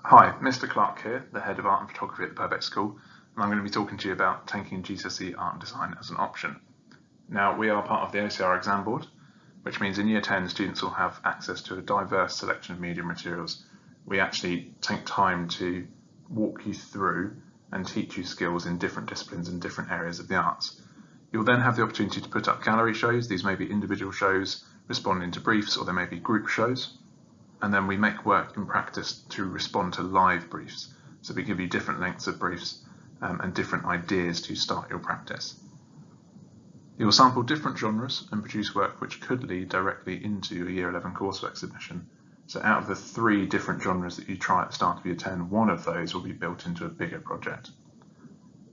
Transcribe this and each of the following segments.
Hi, Mr. Clark here, the Head of Art and Photography at the Purbeck School, and I'm going to be talking to you about taking GCSE Art and Design as an option. Now, we are part of the OCR exam board, which means in Year 10 students will have access to a diverse selection of media materials. We actually take time to walk you through and teach you skills in different disciplines and different areas of the arts. You'll then have the opportunity to put up gallery shows. These may be individual shows responding to briefs, or they may be group shows. And then we make work in practice to respond to live briefs. So we give you different lengths of briefs and different ideas to start your practice. You'll sample different genres and produce work which could lead directly into a Year 11 coursework submission. So out of the 3 different genres that you try at the start of Year 10, one of those will be built into a bigger project.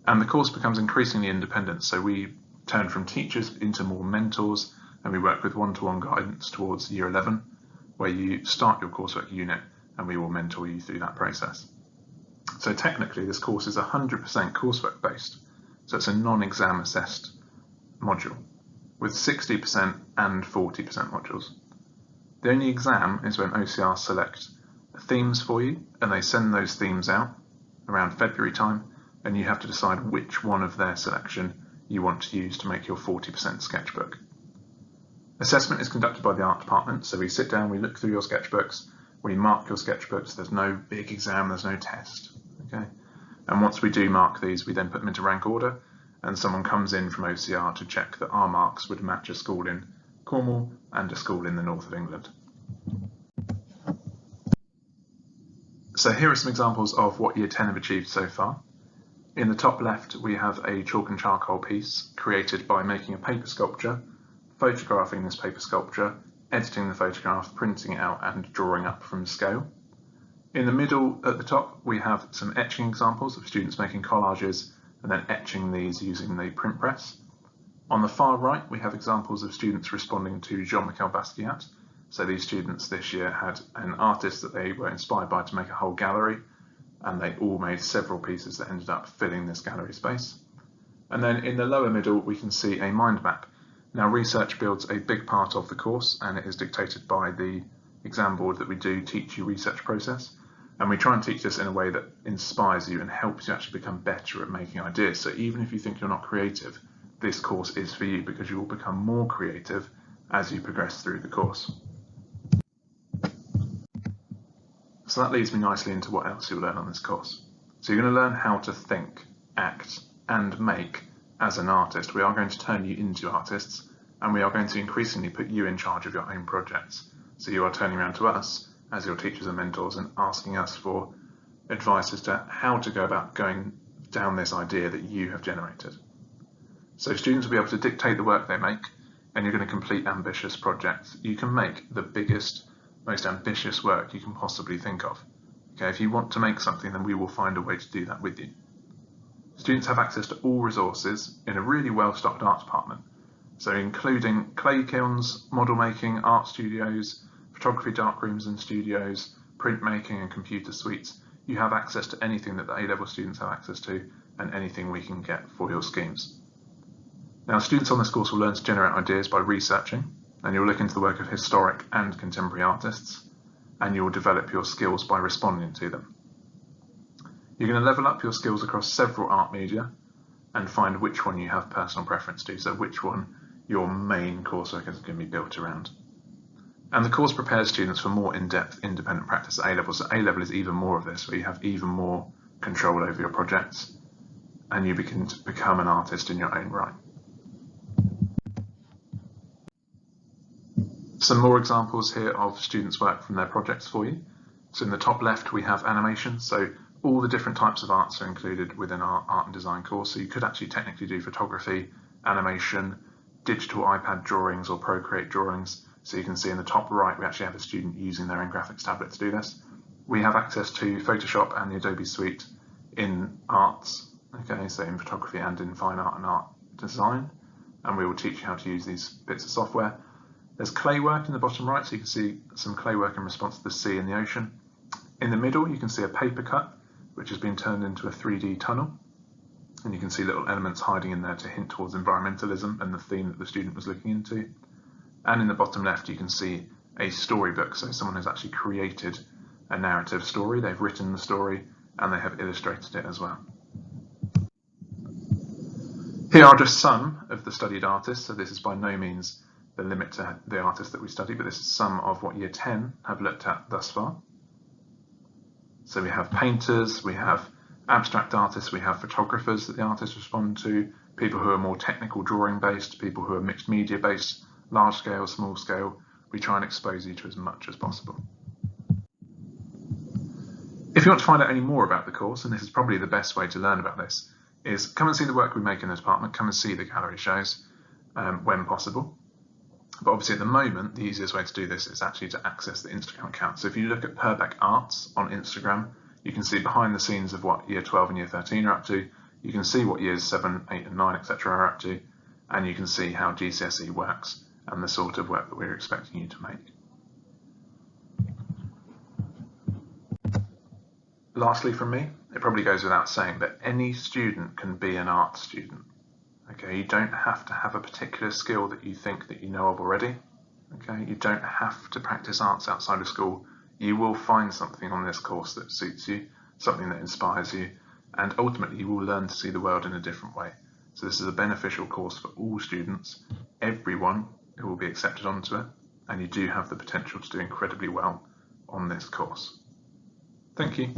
And the course becomes increasingly independent, so we turn from teachers into more mentors, and we work with one-to-one guidance towards Year 11, where you start your coursework unit and we will mentor you through that process. So technically this course is 100% coursework based, so it's a non-exam assessed module with 60% and 40% modules. The only exam is when OCR select themes for you, and they send those themes out around February time, and you have to decide which one of their selection you want to use to make your 40% sketchbook. Assessment is conducted by the art department, so we sit down, we look through your sketchbooks, we mark your sketchbooks, there's no big exam, there's no test, okay? And once we do mark these, we then put them into rank order, and someone comes in from OCR to check that our marks would match a school in Cornwall and a school in the north of England. So here are some examples of what Year 10 have achieved so far. In the top left, we have a chalk and charcoal piece created by making a paper sculpture, photographing this paper sculpture, editing the photograph, printing it out and drawing up from scale. In the middle at the top we have some etching examples of students making collages and then etching these using the print press. On the far right we have examples of students responding to Jean-Michel Basquiat. So these students this year had an artist that they were inspired by to make a whole gallery, and they all made several pieces that ended up filling this gallery space. And then in the lower middle we can see a mind map. Now, research builds a big part of the course, and it is dictated by the exam board that we do teach you research process. And we try and teach this in a way that inspires you and helps you actually become better at making ideas. So even if you think you're not creative, this course is for you, because you will become more creative as you progress through the course. So that leads me nicely into what else you'll learn on this course. So you're going to learn how to think, act, and make as an artist. We are going to turn you into artists, and we are going to increasingly put you in charge of your own projects. So you are turning around to us as your teachers and mentors and asking us for advice as to how to go about going down this idea that you have generated. So students will be able to dictate the work they make, and you're going to complete ambitious projects. You can make the biggest, most ambitious work you can possibly think of. Okay, if you want to make something, then we will find a way to do that with you. Students have access to all resources in a really well-stocked art department, so including clay kilns, model making, art studios, photography darkrooms and studios, printmaking and computer suites. You have access to anything that the A-level students have access to, and anything we can get for your schemes. Now, students on this course will learn to generate ideas by researching, and you'll look into the work of historic and contemporary artists, and you'll develop your skills by responding to them. You're going to level up your skills across several art media and find which one you have personal preference to, so which one your main coursework is going to be built around. And the course prepares students for more in-depth independent practice at A-level. So A-level is even more of this, where you have even more control over your projects and you begin to become an artist in your own right. Some more examples here of students' work from their projects for you. So in the top left we have animation. So all the different types of arts are included within our art and design course. So you could actually technically do photography, animation, digital iPad drawings or Procreate drawings. So you can see in the top right, we actually have a student using their own graphics tablet to do this. We have access to Photoshop and the Adobe Suite in arts, okay, so in photography and in fine art and art design. And we will teach you how to use these bits of software. There's clay work in the bottom right, so you can see some clay work in response to the sea and the ocean. In the middle, you can see a paper cut, which has been turned into a 3D tunnel. And you can see little elements hiding in there to hint towards environmentalism and the theme that the student was looking into. And in the bottom left, you can see a storybook. So someone has actually created a narrative story, they've written the story, and they have illustrated it as well. Here are just some of the studied artists, so this is by no means the limit to the artists that we study, but this is some of what Year 10 have looked at thus far. So we have painters, we have abstract artists, we have photographers that the artists respond to, people who are more technical drawing based, people who are mixed media based, large scale, small scale. We try and expose you to as much as possible. If you want to find out any more about the course, and this is probably the best way to learn about this, is come and see the work we make in the department, come and see the gallery shows when possible. But obviously at the moment, the easiest way to do this is actually to access the Instagram account. So if you look at Purbeck Arts on Instagram, you can see behind the scenes of what Year 12 and Year 13 are up to. You can see what Years 7, 8 and 9, etc. are up to. And you can see how GCSE works and the sort of work that we're expecting you to make. Lastly from me, it probably goes without saying that any student can be an art student. Okay, you don't have to have a particular skill that you think that you know of already. Okay, you don't have to practice arts outside of school. You will find something on this course that suits you, something that inspires you, and ultimately you will learn to see the world in a different way. So this is a beneficial course for all students, everyone who will be accepted onto it, and you do have the potential to do incredibly well on this course. Thank you.